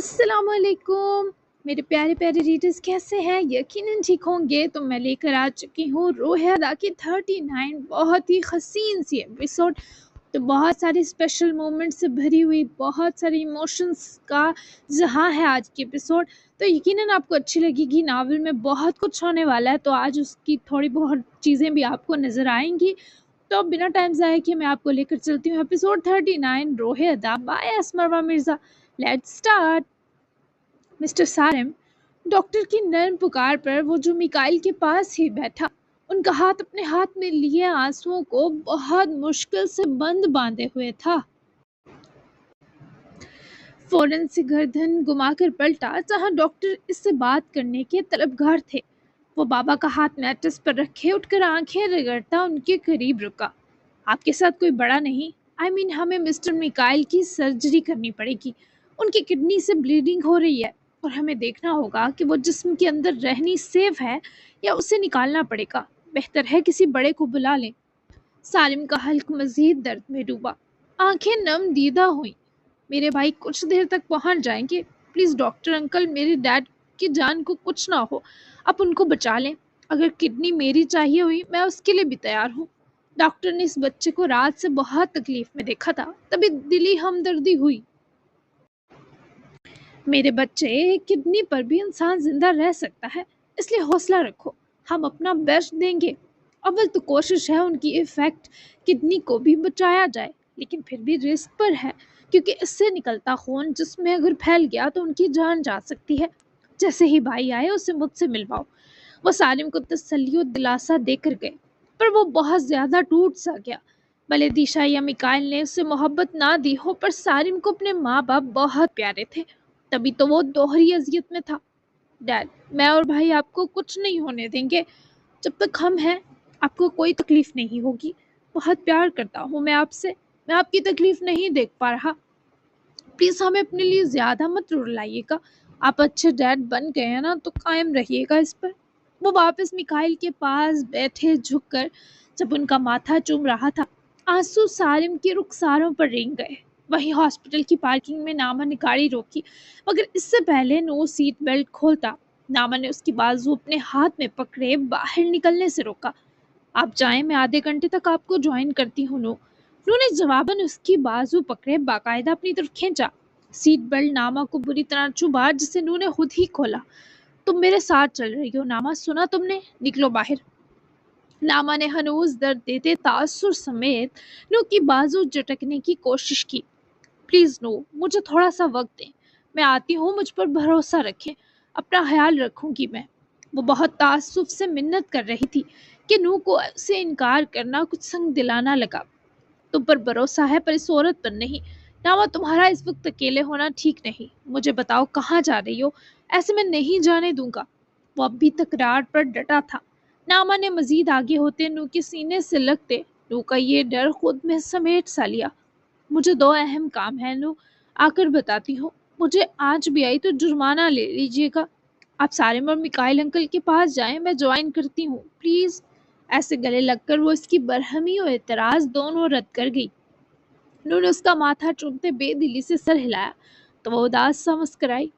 अस्सलाम वालेकुम मेरे प्यारे प्यारे रीडर्स, कैसे हैं? यकीनन ठीक होंगे। तो मैं लेकर आ चुकी हूँ रोहिदा की 39 बहुत ही हसीन सी एपिसोड। तो बहुत सारे स्पेशल मोमेंट्स से भरी हुई बहुत सारे इमोशंस का जहाँ है आज की एपिसोड। तो यकीनन आपको अच्छी लगेगी। नावल में बहुत कुछ होने वाला है, तो आज उसकी थोड़ी बहुत चीज़ें भी आपको नज़र आएंगी। तो अब बिना टाइम ज़ाया किए मैं आपको लेकर चलती हूँ एपिसोड 39 रोहिदा बाय असमरवा Mirza. Let's start. Mister Sarim, doctor की नर्म पुकार पर वो जो मिकाइल के पास ही बैठा, उनका हाथ अपने हाथ में लिए आंसुओं को बहुत मुश्किल से बंद बांधे हुए था। फौरन से गर्दन घुमाकर पलटा जहां डॉक्टर इससे बात करने के तलबगार थे। वो बाबा का हाथ मैट्रेस पर रखे उठकर आंखें रगड़ता उनके करीब रुका। आपके साथ कोई बड़ा नहीं? हमें मिस्टर मिकाइल की सर्जरी करनी पड़ेगी। उनकी किडनी से ब्लीडिंग हो रही है और हमें देखना होगा कि वो जिस्म के अंदर रहनी सेफ है या उसे निकालना पड़ेगा। बेहतर है किसी बड़े को बुला लें। सालिम का हल्क मजीद दर्द में डूबा, आंखें नम दीदा हुई। मेरे भाई कुछ देर तक पहुंच जाएंगे। प्लीज़ डॉक्टर अंकल, मेरे डैड की जान को कुछ ना हो, आप उनको बचा लें। अगर किडनी मेरी चाहिए हुई, मैं उसके लिए भी तैयार हूँ। डॉक्टर ने इस बच्चे को रात से बहुत तकलीफ में देखा था, तभी दिली हमदर्दी हुई। मेरे बच्चे, किडनी पर भी इंसान जिंदा रह सकता है, इसलिए हौसला रखो। हम अपना बेस्ट देंगे। अव्वल तो कोशिश है उनकी इफेक्ट किडनी को भी बचाया जाए, लेकिन फिर भी रिस्क पर है, क्योंकि इससे निकलता खून जिसमें अगर फैल गया तो उनकी जान जा सकती है। जैसे ही भाई आए उसे मुझसे मिलवाओ। वो सालिम को तसल्ली और दिलासा देकर गए, पर वो बहुत ज्यादा टूट सा गया। भले दिशा या मिकाइल ने उसे मोहब्बत ना दी हो, पर सालिम को अपने माँ बाप बहुत प्यारे थे, तभी तो वो दोहरी अजियत में था। डैड, मैं और भाई आपको कुछ नहीं होने देंगे। जब तक हम हैं, आपको कोई तकलीफ नहीं होगी। बहुत प्यार करता हूँ मैं आपसे। मैं आपकी तकलीफ नहीं देख पा रहा। प्लीज़ हमें अपने लिए ज़्यादा मत रुलाइएगा। आप अच्छे डैड बन गए हैं ना, तो कायम रहिएगा इस पर। वो वापस मिकाइल के पास बैठे झुककर जब उनका माथा चूम रहा था, आंसू सालिम के रुखसारों पर रेंग गए। वहीं हॉस्पिटल की पार्किंग में नामा ने गाड़ी रोकी, मगर इससे पहले नो सीट बेल्ट खोलता नामा ने उसकी बाजू अपने हाथ में पकड़े बाहर निकलने से रोका। आप जाएं, मैं आधे घंटे तक आपको ज्वाइन करती हूँ। नू ने जवाबन उसकी बाजू पकड़े बाकायदा अपनी तरफ खींचा। सीट बेल्ट नामा को बुरी तरह चुभा, जिसे नू ने खुद ही खोला। तुम मेरे साथ चल रही हो नामा, सुना तुमने? निकलो बाहर। नामा ने हनूज दर्द देते तासुर समेत नू की बाजू झटकने की कोशिश की। प्लीज नो, मुझे थोड़ा सा वक्त दें। मैं आती हूँ, मुझ पर भरोसा रखें। अपना ख्याल रखूंगी मैं। वो बहुत तासुफ से मिन्नत कर रही थी कि नू को उसे इनकार करना कुछ संग दिलाना लगा। तुम पर भरोसा है, पर इस औरत पर नहीं। नामा, तुम्हारा इस वक्त अकेले होना ठीक नहीं। मुझे बताओ कहाँ जा रही हो? ऐसे मैं नहीं जाने दूंगा। वो अब भी तकरार पर डटा था। नामा ने मजीद आगे होते नू के सीने से लगते नू का ये डर खुद में समेट सा लिया। मुझे दो अहम काम है नू, आकर बताती हूँ। मुझे आज भी आई तो जुर्माना ले लीजिएगा। आप सारिम और मिकाइल अंकल के पास जाएं, मैं ज्वाइन करती हूँ प्लीज। ऐसे गले लगकर वो इसकी बरहमी और एतराज दोनों रद्द कर गई। उन्होंने उसका माथा चूमते बेदिली से सर हिलाया तो वो उदास सा मुस्कुराई।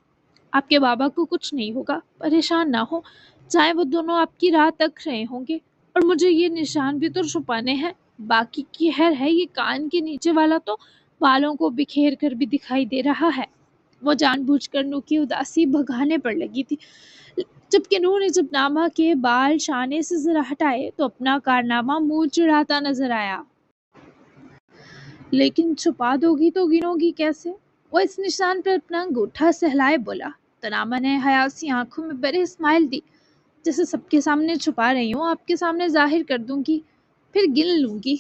आपके बाबा को कुछ नहीं होगा, परेशान ना हो। चाहे वो दोनों आपकी राह तक रहे होंगे, और मुझे ये निशान भी तो छुपाने हैं। बाकी की खैर है, ये कान के नीचे वाला तो बालों को बिखेर कर भी दिखाई दे रहा है। वो जानबूझकर नू की उदासी भगाने पर लगी थी, जबकि नू ने जब नामा के बाल शाने से जरा हटाए तो अपना कारनामा मुंह चिढ़ाता नजर आया। लेकिन छुपा दोगी तो गिनोगी कैसे? वो इस निशान पर अपना अंगूठा सहलाए बोला। तो नामा ने हयासी आंखों में बड़े स्माइल दी। जैसे सबके सामने छुपा रही हूँ, आपके सामने जाहिर कर दूंगी, फिर गिन लूंगी।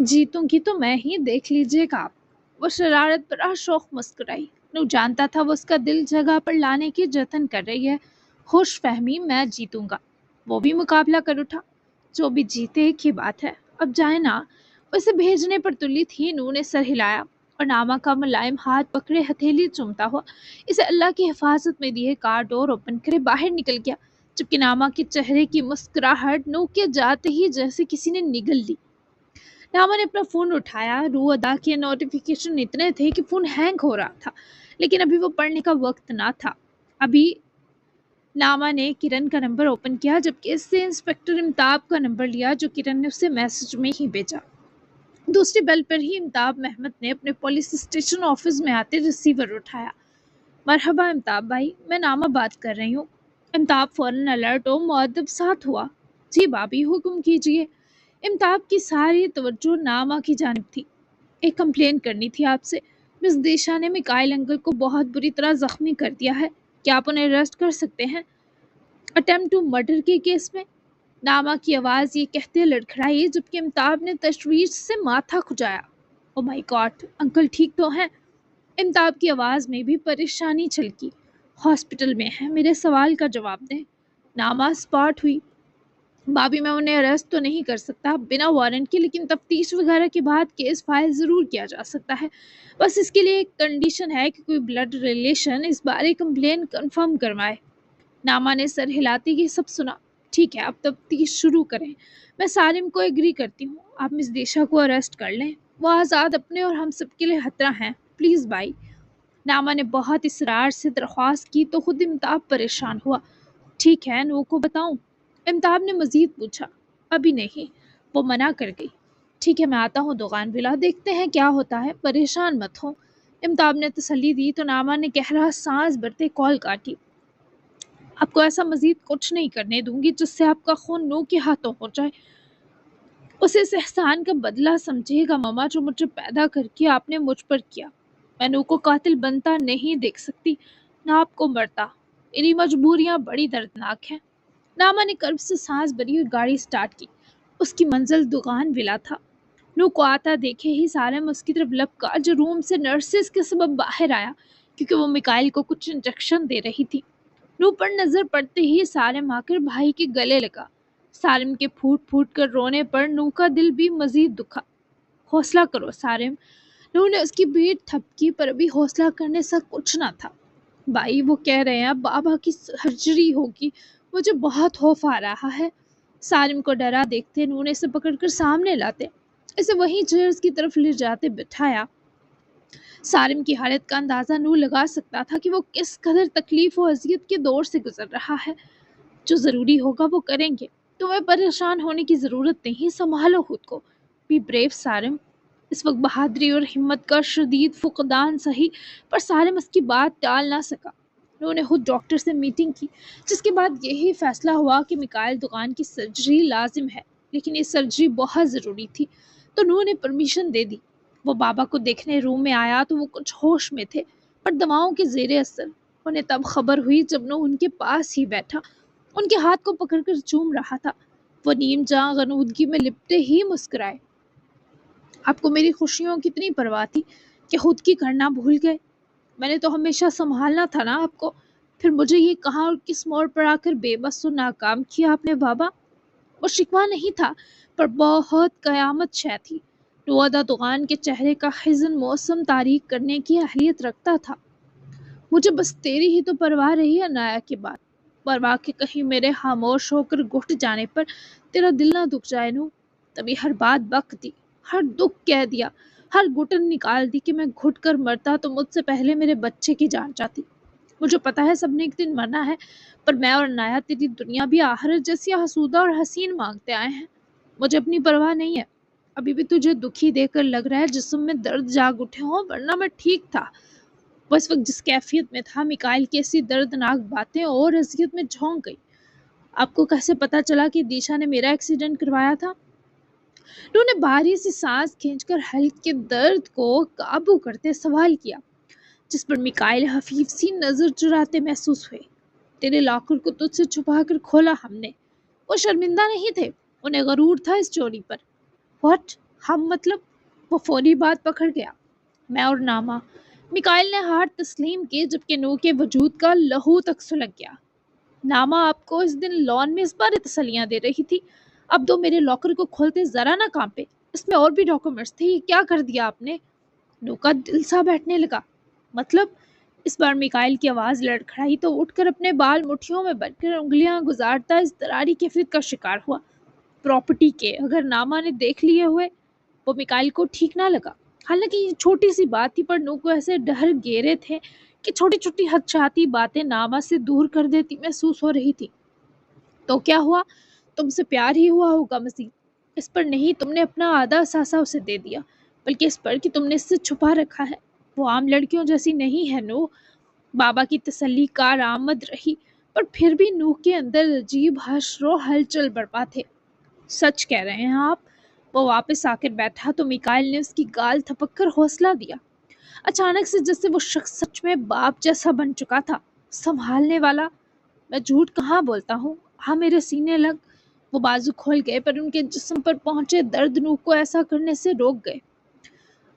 जीतूंगी तो मैं ही, देख लीजिएगा आप। वो शरारत पर शौक मुस्कुराई। नू जानता था वो उसका दिल जगह पर लाने की जतन कर रही है। खुश फहमी, मैं जीतूंगा। वो भी मुकाबला कर उठा। जो भी जीते एक ही बात है, अब जाए ना। उसे भेजने पर तुली थी। नू ने सर हिलाया और नामा का मुलायम हाथ पकड़े हथेली चूमता हुआ इसे अल्लाह की हिफाजत में दिए कार डोर ओपन करे बाहर निकल गया, जबकि नामा के चेहरे की मुस्कुराहट नू के जाते ही जैसे किसी ने निगल ली। नामा ने अपना फ़ोन उठाया, रो अदा किया। नोटिफिकेशन इतने थे कि फ़ोन हैंग हो रहा था, लेकिन अभी वो पढ़ने का वक्त ना था। अभी नामा ने किरण का नंबर ओपन किया, जबकि इससे इंस्पेक्टर इम्ताब का नंबर लिया, जो किरण ने उसे मैसेज में ही भेजा। दूसरी बेल पर ही इम्ताब महमद ने अपने पुलिस स्टेशन ऑफिस में आते रिसीवर उठाया। मरहबा इम्ताब भाई, मैं नामा बात कर रही हूँ। इम्ताब फौरन अलर्ट और मुअद्दब साथ हुआ। जी भाभी, हुक्म कीजिए। इम्ताब की सारी तवज्जो नामा की जानिब थी। एक कंप्लेन करनी थी आपसे। मिस दिशा ने मिकाइल अंकल को बहुत बुरी तरह जख्मी कर दिया है। क्या आप उन्हें अरेस्ट कर सकते हैं अटेम्प्ट टू मर्डर के केस में? नामा की आवाज़ ये कहते लड़खड़ाई, जबकि इम्ताब ने तशवीश से माथा खुजाया। ओ माय गॉड, अंकल ठीक तो हैं? इम्ताब की आवाज़ में भी परेशानी छलकी। हॉस्पिटल में है, मेरे सवाल का जवाब दें। नामा स्पॉट हुई। भाभी, मैं उन्हें अरेस्ट तो नहीं कर सकता बिना वारंट के, लेकिन तफ्तीश वगैरह के बाद केस फाइल ज़रूर किया जा सकता है। बस इसके लिए एक कंडीशन है कि कोई ब्लड रिलेशन इस बारे कंप्लेन कंफर्म करवाए। नामा ने सर हिलाते ही सब सुना। ठीक है, अब तफ्तीश शुरू करें। मैं सारिम को एग्री करती हूँ, आप मिस दिशा को अरेस्ट कर लें। वो आज़ाद अपने और हम सबके लिए खतरा हैं। प्लीज़ भाई। नामा ने बहुत इसरार से दरख्वास्त की तो खुद इम्ताब परेशान हुआ। ठीक है, नू को बताऊं? इम्ताब ने मजीद पूछा। अभी नहीं, वो मना कर गई। ठीक है, मैं आता हूँ दुकान विला, देखते हैं क्या होता है, परेशान मत हो। इम्ताब ने तसल्ली दी तो नामा ने गहरा सांस भरते कॉल काटी। आपको ऐसा मजीद कुछ नहीं करने दूंगी जिससे आपका खून नू के हाथों हो जाए। उसे इस एहसान का बदला समझेगा मामा, जो मुझे पैदा करके आपने मुझ पर किया। मैं नू को कातिल बनता नहीं देख सकती, ना आपको मरता। मेरी मजबूरियां बड़ी दर्दनाक हैं। नामा ने कर्ब से सांस भरी हुई गाड़ी स्टार्ट की। उसकी मंजिल दुकान विला था। नू को आता देखे ही सारिम उसकी तरफ लपका, जो रूम से नर्सिस के सबब बाहर आया, क्योंकि वो मिकाइल को कुछ इंजेक्शन दे रही थी। नू पर नजर पड़ते ही सारिम आकर भाई के गले लगा। सारिम के फूट फूट कर रोने पर नू का दिल भी मजीद दुखा। हौसला करो सारिम। नू ने उसकी पीठ थपकी, पर अभी हौसला करने सा कुछ ना था। भाई, वो कह रहे हैं बाबा की सर्जरी होगी, मुझे बहुत खौफ आ रहा है। सारिम को डरा देखते नू ने इसे पकड़कर सामने लाते इसे वहीं चेयर्स की तरफ ले जाते बिठाया। सारिम की हालत का अंदाज़ा नू लगा सकता था कि वो किस कदर तकलीफ और अजियत के दौर से गुजर रहा है। जो ज़रूरी होगा वो करेंगे, तुम्हें परेशान होने की ज़रूरत नहीं, संभालो खुद को। Be brave Sarim. इस वक्त बहादुरी और हिम्मत का शदीद फुकदान सही, पर सारिम उसकी बात टाल ना सका। उन्होंने खुद डॉक्टर से मीटिंग की, जिसके बाद यही फैसला हुआ कि मिकाइल दुकान की सर्जरी लाजिम है, लेकिन ये सर्जरी बहुत ज़रूरी थी, तो उन्होंने परमिशन दे दी। वो बाबा को देखने रूम में आया तो वो कुछ होश में थे, पर दवाओं के जेरे असर। उन्हें तब खबर हुई जब नू उनके पास ही बैठा, उनके हाथ को पकड़कर चूम रहा था। वो नीम जां गनूदगी में लिपटे ही मुस्कुराए। आपको मेरी खुशियों की इतनी परवाह थी कि खुद की करना भूल गए? मैंने तो हमेशा संभालना था ना आपको। फिर मुझे ये कहाँ और किस मोड़ पर आकर बेबस और नाकाम किया आपने बाबा? वो शिकवा नहीं था, पर बहुत कयामत शय थी। रोदा दुकान के चेहरे का हिजन मौसम तारीख करने की अहलियत रखता था। मुझे बस तेरी ही तो परवाह रही है अनाया के बाद। परवाह के कहीं मेरे खामोश होकर घुट जाने पर तेरा दिल ना दुख जाए नू। तभी हर बात बक दी, हर दुख कह दिया, हर घुटन निकाल दी कि मैं घुट कर मरता तो मुझसे पहले मेरे बच्चे की जान जाती। मुझे पता है सबने एक दिन मरना है, पर मैं और अनाया तेरी दुनिया भी आखिरत जैसी हसूदा और हसीन मांगते आए हैं। मुझे अपनी परवाह नहीं है। अभी भी तुझे दुखी देखकर लग रहा है जिस्म में दर्द जाग उठे हों, वरना मैं ठीक था। वो इस वक्त जिस कैफियत में था, मिकाइल की ऐसी दर्दनाक बातें और अजियत में झोंक गई। आपको कैसे पता चला कि दिशा ने मेरा एक्सीडेंट करवाया था? उन्होंने भारी सी सांस खींचकर हल्के दर्द को काबू करते सवाल किया, जिस पर मिकाइल हफीफ सी नजर चुराते महसूस हुए। तेरे लॉकर को तुझसे छुपा कर खोला हमने। वो शर्मिंदा नहीं थे, उन्हें गरूर था इस चोरी पर। व्हाट? हम मतलब? वो फौरी बात पकड़ गया। मैं और नामा। मिकाइल ने हार तस्लीम की, जबकि नू के वजूद का लहू तक सुलग गया। नामा आपको इस दिन लॉन में इस बारे तसलियां दे रही थी। अब तो मेरे लॉकर को खोलते जरा ना कांपे। इसमें और भी डॉक्यूमेंट्स थे, ये क्या कर दिया आपने? नू का दिल सा बैठने लगा। मतलब? इस बार मिकाइल की आवाज़ लड़खड़ाई तो उठकर अपने बाल मुट्ठियों में भरकर उंगलियां गुजारता इस दरारी कैफियत का शिकार हुआ। प्रॉपर्टी के अगर नामा ने देख लिए हुए? वो मिकाइल को ठीक ना लगा। हालांकि ये छोटी सी बात थी, पर नू को ऐसे डर घेरे थे कि छोटी छोटी हचहाती बातें नामा से दूर कर देती महसूस हो रही थी। तो क्या हुआ? तुमसे प्यार ही हुआ होगा मसीह। इस पर नहीं तुमने अपना आधा सासा उसे दे दिया, बल्कि इस पर कि तुमने इससे छुपा रखा है। वो आम लड़कियों जैसी नहीं है नूह। बाबा की तसल्ली कार आमद रही, पर फिर भी नूह के अंदर अजीब हशरो हलचल बरपा थे। सच कह रहे हैं आप? वो वापस आकर बैठा तो मिकाइल ने उसकी गाल थपक कर हौसला दिया। अचानक से जैसे वो शख्स सच में बाप जैसा बन चुका था, संभालने वाला। मैं झूठ कहाँ बोलता हूँ, हाँ मेरे सीने लग। वो बाजू खोल गए, पर उनके जिस्म पर पहुंचे दर्द नूह को ऐसा करने से रोक गए।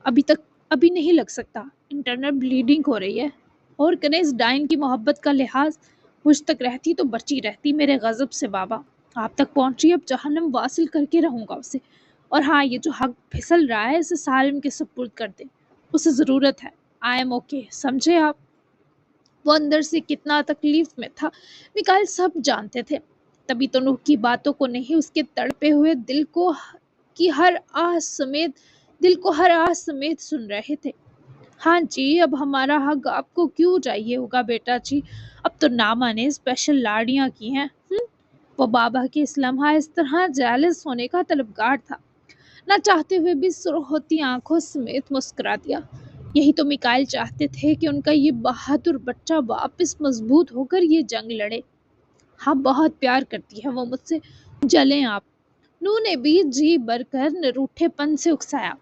अभी तक अभी नहीं लग सकता, इंटरनल ब्लीडिंग हो रही है। और कनेस डाइन की मोहब्बत का लिहाज मुझ तक रहती तो बची रहती मेरे गजब से बाबा। आप तक पहुंची, अब जहन्नम वासिल करके रहूंगा उसे। और हाँ, ये जो हक फिसल रहा है इसे सालिम के सुपुर्द कर दे, उसे ज़रूरत है। आई एम ओके, समझे आप? वो अंदर से कितना तकलीफ में था, मिकाइल सब जानते थे। तभी तो नूह की बातों को नहीं, उसके तड़पे हुए दिल को हर आस समेत सुन रहे थे। हाँ जी, अब हमारा हक आपको क्यों चाहिए होगा बेटा जी? अब तो नामा ने स्पेशल लाड़ियाँ की हैं। वो बाबा के इस लम्हा इस तरह जेलस होने का तलबगार था, ना चाहते हुए भी सुर्ख होती आंखों समेत मुस्कुरा दिया। यही तो मिकाइल चाहते थे कि उनका ये बहादुर बच्चा वापस मजबूत होकर ये जंग लड़े। हाँ, बहुत प्यार करती है वो मुझसे, जलें आप। नू ने भी जी भरकर निरूठेपन से उकसाया।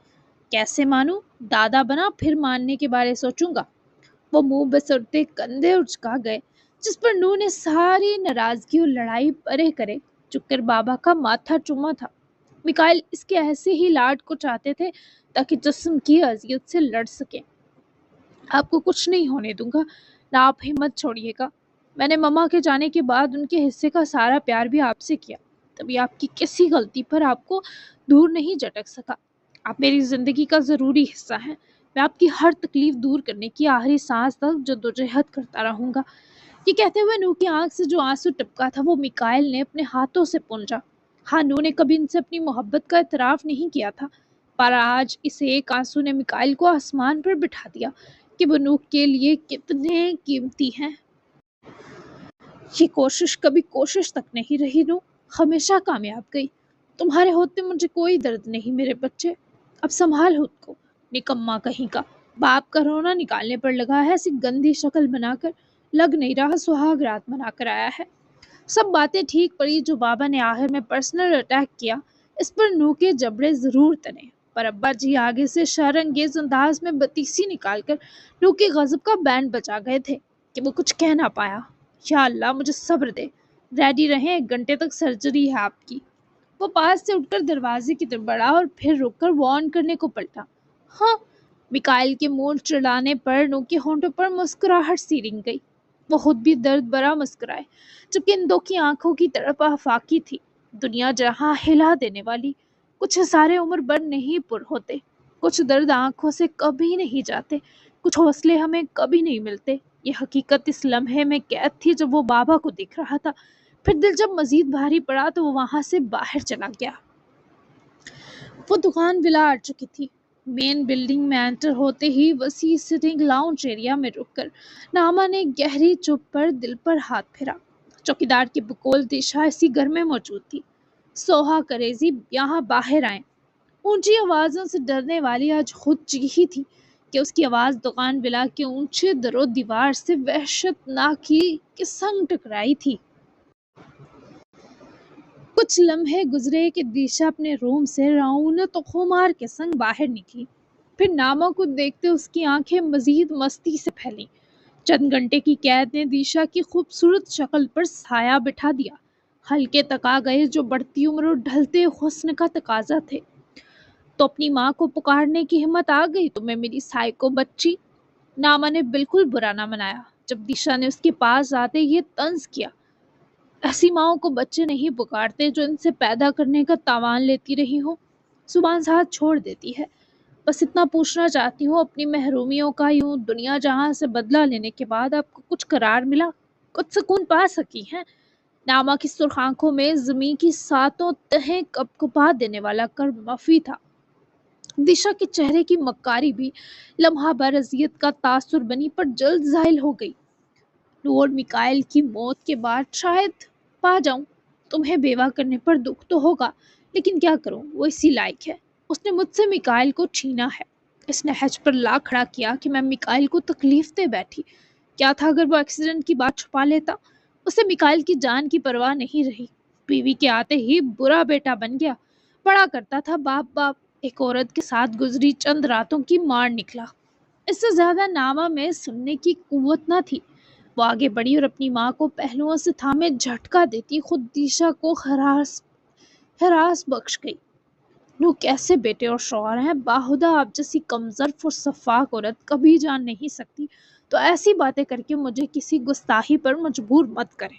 कैसे मानूं? दादा बना फिर मानने के बारे सोचूंगा। वो मुंह बसरते कंधे उचका गए, जिस पर नू ने सारी नाराजगी और लड़ाई परे करे चुककर बाबा का माथा चूमा था। मिकाइल इसके ऐसे ही लाड को चाहते थे ताकि जिस्म की अजियत से लड़ सके। आपको कुछ नहीं होने दूंगा, ना आप हिम्मत छोड़िएगा। मैंने ममा के जाने के बाद उनके हिस्से का सारा प्यार भी आपसे किया, तभी आपकी किसी गलती पर आपको दूर नहीं झटक सका। आप मेरी जिंदगी का ज़रूरी हिस्सा हैं। मैं आपकी हर तकलीफ दूर करने की आखिरी सांस तक जद्दोजहद करता रहूंगा। ये कहते हुए नू की आंख से जो आंसू टपका था वो मिकाइल ने अपने हाथों से पूंझा। हाँ, नू ने कभी इनसे अपनी मोहब्बत का इतराफ़ नहीं किया था, पर आज इस एक आंसू ने मिकाइल को आसमान पर बिठा दिया कि वो नू के लिए कितने कीमती हैं। ये कोशिश कभी कोशिश तक नहीं रही नू, हमेशा कामयाब गई। तुम्हारे होते मुझे कोई दर्द नहीं मेरे बच्चे। अब संभाल खुद को, निकम्मा कहीं का। बाप का रोना निकालने पर लगा है, ऐसी गंदी शक्ल बनाकर। लग नहीं रहा सुहाग रात मनाकर आया है। सब बातें ठीक पड़ी जो बाबा ने आखिर में पर्सनल अटैक किया, इस पर नू के जबड़े जरूर तने। पर अब्बा जी आगे से शर्रंगेज अंदाज में बतीसी निकालकर नू के गजब का बैंड बजा गए थे कि वो कुछ कह ना पाया। या अल्लाह, मुझे सब्र दे। रेडी रहें, 1 घंटे तक सर्जरी है आपकी। वो पास से उठकर दरवाजे की तरफ बढ़ा और फिर रुककर वार्न करने को पलटा। हाँ। मिकाइल के मुंह चिढ़ाने पर नू के होंठों पर मुस्कुराहट सी रिंग गई। वो खुद भी दर्द भरा मुस्कुराए, जबकि इन दो की आंखों की तरफ आफाकी थी। दुनिया जहां हिला देने वाली। कुछ सारे उम्र भर नहीं पुर होते, कुछ दर्द आंखों से कभी नहीं जाते, कुछ हौसले हमें कभी नहीं मिलते। ये हकीकत इस लम्हे में कैद थी जब वो बाबा को दिख रहा था। फिर दिल जब मजीद भारी पड़ा तो वो वहां से बाहर चला गया। वो दुकान विला आ चुकी थी। मेन बिल्डिंग में एंटर होते ही वसी सिटिंग लाउंज एरिया में रुककर नामा ने गहरी चुप पर दिल पर हाथ फेरा। चौकीदार की बकौल दिशा इसी घर में मौजूद थी। सोहा करेजी, यहाँ बाहर आए। ऊंची आवाज़ों से डरने वाली आज खुद चीखी थी कि उसकी आवाज़ दुकान विला के ऊंचे दरो दीवार से वहशतनाक ही के संग टकराई थी। कुछ लम्हे गुजरे कि दिशा अपने रूम से रौनक खुमार के संग बाहर निकली। फिर नामा को देखते उसकी आंखें मजीद मस्ती से फैली। चंद घंटे की कैद ने दिशा की खूबसूरत शक्ल पर साया बिठा दिया। हल्के तका गए जो बढ़ती उम्र और ढलते हुस्न का तकाजा थे। तो अपनी माँ को पुकारने की हिम्मत आ गई तुम्हें मेरी साइको बच्ची। नामा ने बिल्कुल बुरा ना मनाया जब दिशा ने उसके पास आते ये तंज किया। ऐसी माओं को बच्चे नहीं पुकारते जो इनसे पैदा करने का तावान लेती रही हो। जुबान साथ छोड़ देती है। बस इतना पूछना चाहती हूँ, अपनी महरूमियों का यूं दुनिया जहां से बदला लेने के बाद आपको कुछ करार मिला, कुछ सुकून पा सकी हैं? नामा की सुर्ख आंखों में जमीन की सातों तहें कपकपा देने वाला कर मफी था। दिशा के चेहरे की मक्कारी भी लम्हा भर अजियत का तासुर बनी पर जल्द जाहिल हो गई। लॉर्ड मिकाइल की मौत के बाद शायद पा जाऊं। तुम्हें बेवा करने पर दुख तो होगा, लेकिन क्या करूं, वो इसी लायक है। उसने मुझसे मिकाइल को छीना है। इसने हज पर ला खड़ा किया कि मैं मिकाइल को तकलीफ दे बैठी। क्या था अगर वो एक्सीडेंट की बात छुपा लेता। उसे मिकाइल की जान की परवाह नहीं रही। बीवी के आते ही बुरा बेटा बन गया। पढ़ा करता था बाप बाप, एक औरत के साथ गुजरी चंद रातों की मार निकला। इससे ज्यादा नामा में सुनने की कुव्वत न थी। वो आगे बढ़ी और अपनी माँ को पहलुओं से थामे झटका देती खुद दिशा को हरास हरास बख्श गई। नो कैसे बेटे और शौहर हैं, बाहुदा आप जैसी कमजोर और सफाक औरत कभी जान नहीं सकती, तो ऐसी बातें करके मुझे किसी गुस्ताही पर मजबूर मत करें।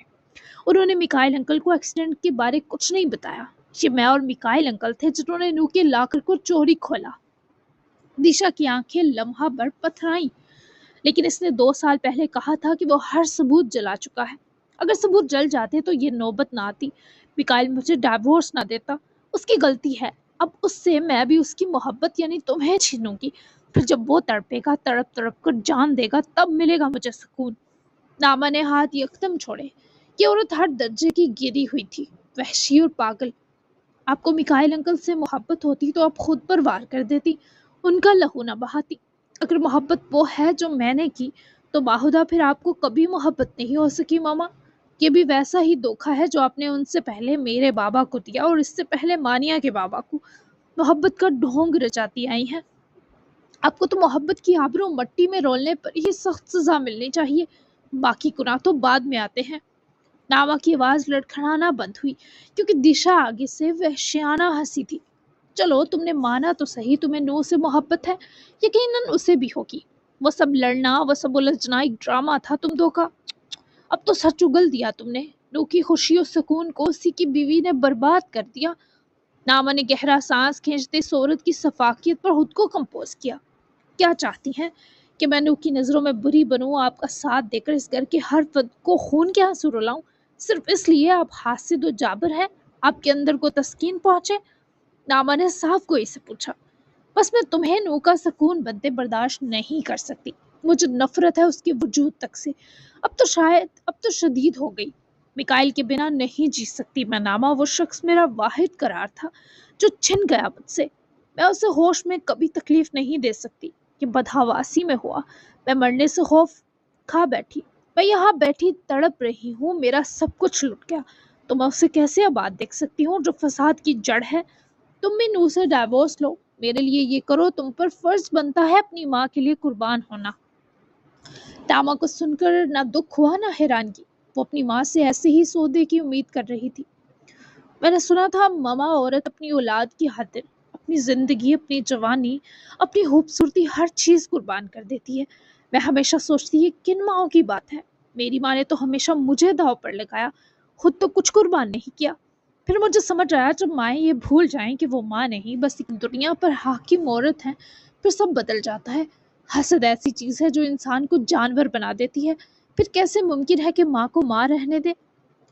उन्होंने मिकाइल अंकल को एक्सीडेंट के बारे कुछ नहीं बताया। ये मैं और मिकाइल अंकल थे जिन्होंने नू के लाकर को चोरी खोला। दिशा की आंखें लम्हा भर पथराई। लेकिन इसने 2 साल पहले कहा था कि वो हर सबूत जला चुका है। अगर सबूत जल जाते तो ये नौबत ना आती। मिकाइल मुझे डाइवोर्स ना देता। उसकी गलती है। अब उससे मैं भी उसकी मोहब्बत यानी तुम्हें छीनूंगी। फिर जब वो तड़पेगा, तड़प तड़प कर जान देगा, तब मिलेगा मुझे सुकून। नामा ने हाथ यकदम छोड़े। ये औरत हर दर्जे की गिरी हुई थी, वहशी और पागल। आपको मिकाइल अंकल से मोहब्बत होती तो आप खुद पर वार कर देती, उनका लहू न बहाती। अगर मोहब्बत वो है जो मैंने की, तो बाहुदा फिर आपको कभी मोहब्बत नहीं हो सकी मामा। ये भी वैसा ही धोखा है जो आपने उनसे पहले मेरे बाबा को दिया और इससे पहले मानिया के बाबा को। मोहब्बत का ढोंग रचाती आई है। आपको तो मोहब्बत की आबरू मट्टी में रोलने पर ही सख्त सजा मिलनी चाहिए। बाकी गुनाह तो बाद में आते हैं। नावा की आवाज लड़खड़ाना बंद हुई, क्योंकि दिशा आगे से वहशियाना हंसी थी। चलो तुमने माना तो सही, तुम्हें नू से मोहब्बत है, यकीनन उसे भी होगी। वो सब लड़ना, वो सब उलझना एक ड्रामा था तुम दो का। अब तो सच उगल दिया तुमने। नू की खुशी और सुकून को उसी की बीवी ने बर्बाद कर दिया। नामा ने गहरा सांस खींचते इस औरत की सफाकियत पर खुद को कंपोज किया। क्या चाहती हैं कि मैं नू की नज़रों में बुरी बनूं, आपका साथ देकर इस घर के हर फर्द को खून के आंसू रुलाऊं, सिर्फ इसलिए आप हासिद और जाबिर हैं, आपके अंदर को तस्कीन पहुंचे। नामा ने साफ गोई से पूछा। बस मैं तुम्हें नू का सुकून बनते बर्दाश्त नहीं कर सकती। मुझे नफरत है उसके वजूद तक से। अब तो शदीद हो गई। मिकाइल के बिना नहीं जी सकती मैं नामा। वो शख्स मेरा वाहिद करार था जो छिन गया मुझसे। मैं उसे होश में कभी तकलीफ नहीं दे सकती। कि बदहवासी में हुआ। मैं मरने से खौफ खा बैठी। मैं यहाँ बैठी तड़प रही हूँ, मेरा सब कुछ लुट गया। तो मैं उसे कैसे आबाद देख सकती हूँ जो फसाद की जड़ है। तुम भी नू से डाइवोर्स लो, मेरे लिए ये करो। तुम पर फर्ज बनता है अपनी माँ के लिए कुर्बान होना। तामा को सुनकर ना दुख हुआ ना हैरानगी। वो अपनी माँ से ऐसे ही सौदे की उम्मीद कर रही थी। मैंने सुना था मामा औरत अपनी औलाद की खातिर अपनी जिंदगी, अपनी जवानी, अपनी खूबसूरती, हर चीज कुर्बान कर देती है। मैं हमेशा सोचती है किन माओं की बात है। मेरी माँ ने तो हमेशा मुझे दाव पर लगाया, खुद तो कुछ कुर्बान नहीं किया। फिर मुझे समझ आया जब माएँ ये भूल जाएं कि वो माँ नहीं, बस एक दुनिया पर हाकिम औरत हैं, फिर सब बदल जाता है। हसद ऐसी चीज है जो इंसान को जानवर बना देती है। फिर कैसे मुमकिन है कि माँ को माँ रहने दे।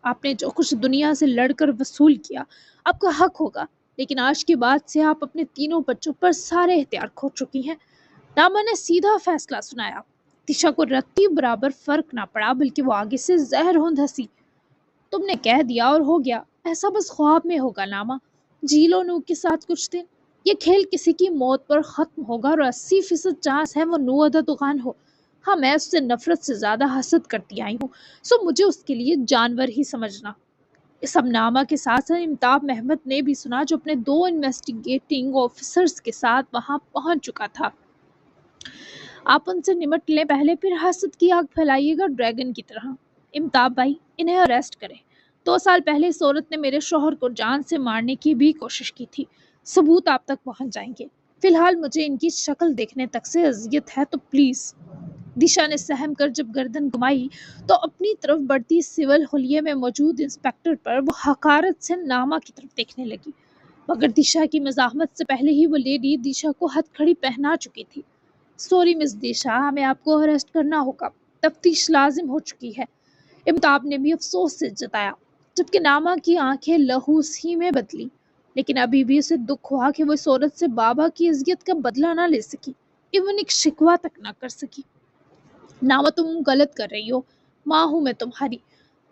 आपने जो कुछ दुनिया से लड़कर वसूल किया, आपका हक होगा। लेकिन आज के बाद से आप अपने तीनों बच्चों पर सारे इख्तियार खो चुकी हैं। नामा ने सीधा फैसला सुनाया। दिशा को रत्ती बराबर फर्क ना पड़ा, बल्कि वो आगे से जहरहोंद हंसी। तुमने कह दिया और हो गया। ऐसा बस ख्वाब में होगा नामा। जी लो नू के साथ कुछ दिन। ये खेल किसी की मौत पर खत्म होगा और 80% चांस है वो नू अदा दुकान हो। हाँ, मैं उससे नफरत से ज्यादा हसद करती आई हूँ, सो मुझे उसके लिए जानवर ही समझना। इस सबनामा के साथ साथ इम्ताब महमद ने भी सुना, जो अपने 2 इन्वेस्टिगेटिंग ऑफिसर्स के साथ वहां पहुंच चुका था। आप उनसे निमट लें पहले, फिर हसद की आग फैलाइएगा ड्रैगन की तरह। इम्ताब भाई, इन्हें अरेस्ट करें। 2 साल पहले इस औरत ने मेरे शोहर को जान से मारने की भी कोशिश की थी। सबूत आप तक पहुंच जाएंगे। फिलहाल मुझे इनकी शक्ल देखने तक से अजियत है, तो प्लीज। दिशा ने सहम कर जब गर्दन घुमाई, तो अपनी तरफ बढ़ती सिविल हुलिये में मौजूद इंस्पेक्टर पर वो हकारत से नामा की तरफ देखने लगी। मगर दिशा की मजाहमत से पहले ही वो लेडी दिशा को हथकड़ी पहना चुकी थी। सॉरी मिस दिशा, हमें आपको अरेस्ट करना होगा। तफ्तीश लाजिम हो चुकी है। इम्ताब ने भी अफसोस से जताया, जबकि नामा की आंखें लहू सी में बदली। لیکن ابھی بھی اسے دکھ ہوا کہ وہ اس عورت سے بابا کی عزت کا بدلہ نہ لے سکی، ایون ایک شکوہ تک نہ کر سکی۔ ناما تم غلط کر رہی ہو، ماں ہوں میں تمہاری۔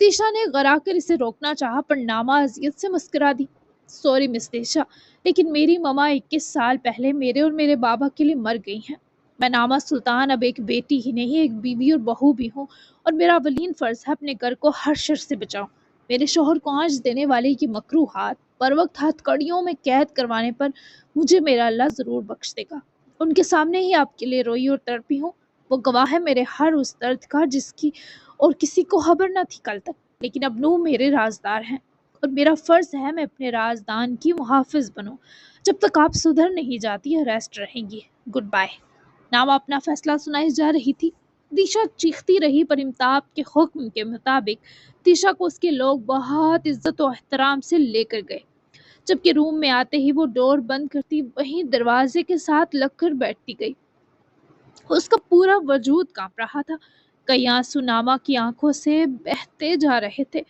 تیشا نے غرا کر اسے روکنا چاہا پر ناما اذیت سے مسکرا دی۔ سوری مس تیشا، لیکن میری ماما 21 سال پہلے میرے اور میرے بابا کے لیے مر گئی ہیں۔ میں ناما سلطان اب ایک بیٹی ہی نہیں، ایک بیوی اور بہو بھی ہوں، اور میرا اولین فرض ہے اپنے گھر کو ہر شر سے بچاؤں۔ میرے شوہر کو آنچ دینے والے کی مکروہات پر وقت ہاتھ کڑیوں میں قید کروانے پر مجھے میرا اللہ ضرور بخش دے گا۔ ان کے سامنے ہی آپ کے لیے روئی اور تڑپی ہوں۔ وہ گواہ ہے میرے ہر اس درد کا جس کی اور کسی کو خبر نہ تھی کل تک، لیکن اب نو میرے رازدار ہیں اور میرا فرض ہے میں اپنے رازدان کی محافظ بنوں جب تک آپ سدھر نہیں جاتی یا ریسٹ رہیں گی۔ Goodbye. ناما اپنا فیصلہ سنائی جا رہی تھی۔ دیشا چیختی رہی پر امتاب کے حکم کے مطابق دیشا کو اس کے لوگ بہت عزت و احترام سے لے کر گئے۔ جبکہ روم میں آتے ہی وہ ڈور بند کرتی وہیں دروازے کے ساتھ لگ کر بیٹھتی گئی۔ اس کا پورا وجود کانپ رہا تھا، کئی آنسو ناما کی آنکھوں سے بہتے جا رہے تھے۔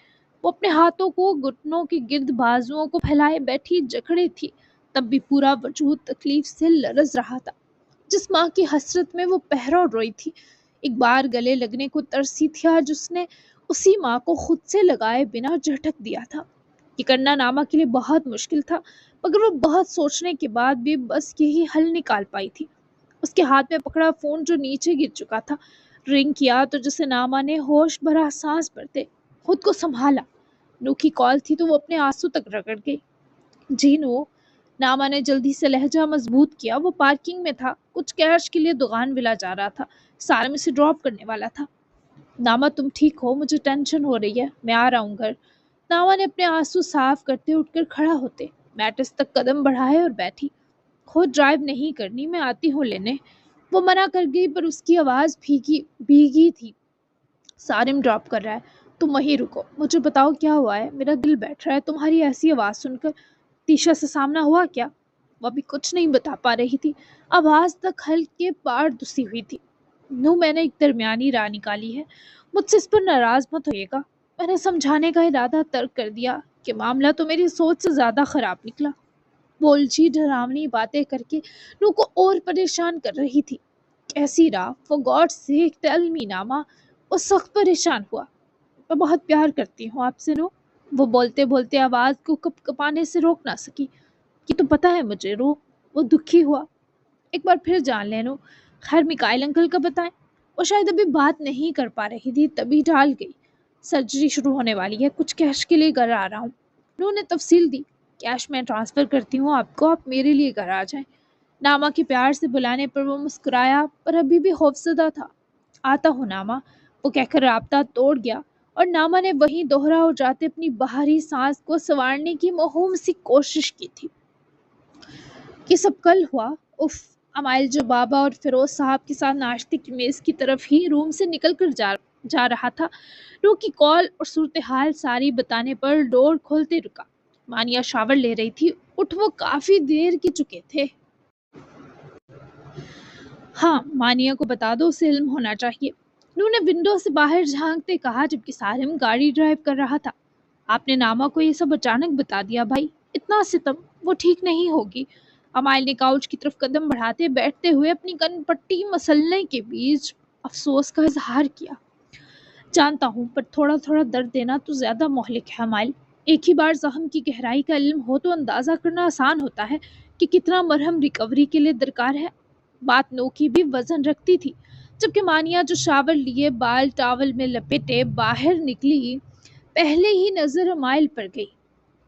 وہ اپنے ہاتھوں کو گھٹنوں کے گرد بازوؤں کو پھیلائے بیٹھی جکڑی تھی، تب بھی پورا وجود تکلیف سے لرز رہا تھا۔ جس ماں کی حسرت میں وہ پہرو روئی تھی، ایک بار گلے لگنے کو ترسی تھی، آج اس نے اسی ماں کو خود سے لگائے بنا جھٹک دیا تھا۔ یہ کرنا ناما کے لیے بہت مشکل تھا، مگر وہ بہت سوچنے کے بعد بھی بس یہی حل نکال پائی تھی۔ اس کے ہاتھ میں پکڑا فون جو نیچے گر چکا تھا رنگ کیا تو جسے ناما نے ہوش بھرا سانس بھرتے خود کو سنبھالا۔ نو کی کال تھی تو وہ اپنے آنسو تک رگڑ گئی۔ جی نو، ناما نے جلدی سے لہجہ مضبوط کیا۔ وہ پارکنگ میں تھا، کچھ کیش کے لیے دکان ولا جا رہا تھا، سارم اسے ڈراپ کرنے والا تھا۔ ناما تم ٹھیک ہو؟ مجھے ٹینشن ہو رہی ہے، میں آ رہا ہوں گھر۔ ناما نے اپنے آنسو صاف کرتے اٹھ کر کھڑا ہوتے میٹرس تک قدم بڑھائے اور بیٹھی۔ خود ڈرائیو نہیں کرنی، میں آتی ہوں لینے۔ وہ منع کر گئی پر اس کی آواز بھیگی تھی۔ سارم ڈراپ کر رہا ہے، تم وہیں رکو، مجھے بتاؤ کیا ہوا ہے، میرا دل بیٹھ رہا ہے تمہاری ایسی آواز سن کر۔ تیشا سے سامنا ہوا کیا؟ وہ ابھی کچھ نہیں بتا پا رہی تھی، آواز تک ہلکے پار دسی ہوئی تھی۔ نو، میں نے ایک درمیانی راہ نکالی ہے، مجھ سے اس پر ناراض مت ہوئیے گا۔ میں نے سمجھانے کا ارادہ ترک کر دیا کہ معاملہ تو میری سوچ سے زیادہ خراب نکلا۔ بولچی ڈراؤنی باتیں کر کے نو کو اور پریشان کر رہی تھی۔ کیسی راہ؟ For God seek tell me ناما۔ وہ سخت پریشان ہوا۔ میں بہت پیار کرتی ہوں آپ سے نو، وہ بولتے بولتے آواز کو کپ کپانے سے روک نہ سکی۔ یہ تو پتہ ہے مجھے رو، وہ دکھی ہوا۔ ایک بار پھر جان لے نو، خیر میکائل انکل کا بتائیں۔ وہ شاید ابھی بات نہیں کر پا رہی تھی تبھی ڈال گئی۔ سرجری شروع ہونے والی ہے، کچھ کیش کے لیے گھر آ رہا ہوں۔ نو نے تفصیل دی، کیش میں ٹرانسفر کرتی ہوں آپ کو، آپ میرے لیے گھر آ جائیں۔ ناما کے پیار سے بلانے پر وہ مسکرایا پر ابھی بھی خوفزدہ تھا۔ آتا ہوں ناما، وہ کہہ کر رابطہ توڑ گیا اور ناما نے وہیں دوہرا ہو جاتے اپنی باہری سانس کو سنوارنے کی موہوم سی کوشش کی تھی۔ یہ سب کل ہوا۔ اف، امائل جو بابا اور فیروز صاحب کے ساتھ ناشتے کی میز کی طرف ہی روم سے نکل کر جا رہا تھا، رو کی کال اور صورتحال ساری بتانے پر ڈور کھولتے رکا۔ مانیہ شاور لے رہی تھی، اٹھ وہ کافی دیر کی چکے تھے۔ ہاں، مانیہ کو بتا دو، اسے علم ہونا چاہیے، نو نے ونڈو سے باہر جھانکتے کہا جبکہ سارم گاڑی ڈرائیو کر رہا تھا۔ آپ نے ناما کو یہ سب اچانک بتا دیا بھائی، اتنا ستم، وہ ٹھیک نہیں ہوگی۔ امائل نے کاؤچ کی طرف قدم بڑھاتے بیٹھتے ہوئے اپنی کن پٹی مسلنے کے بیچ افسوس کا اظہار کیا۔ جانتا ہوں، پر تھوڑا تھوڑا درد دینا تو زیادہ مہلک ہے امائل۔ ایک ہی بار زخم کی گہرائی کا علم ہو تو اندازہ کرنا آسان ہوتا ہے کہ کتنا مرہم ریکوری کے لیے درکار ہے۔ بات نو کی بھی وزن رکھتی تھی، جبکہ مانیہ جو شاور لیے بال ٹاول میں لپیٹے باہر نکلی پہلے ہی نظر امائل پر گئی۔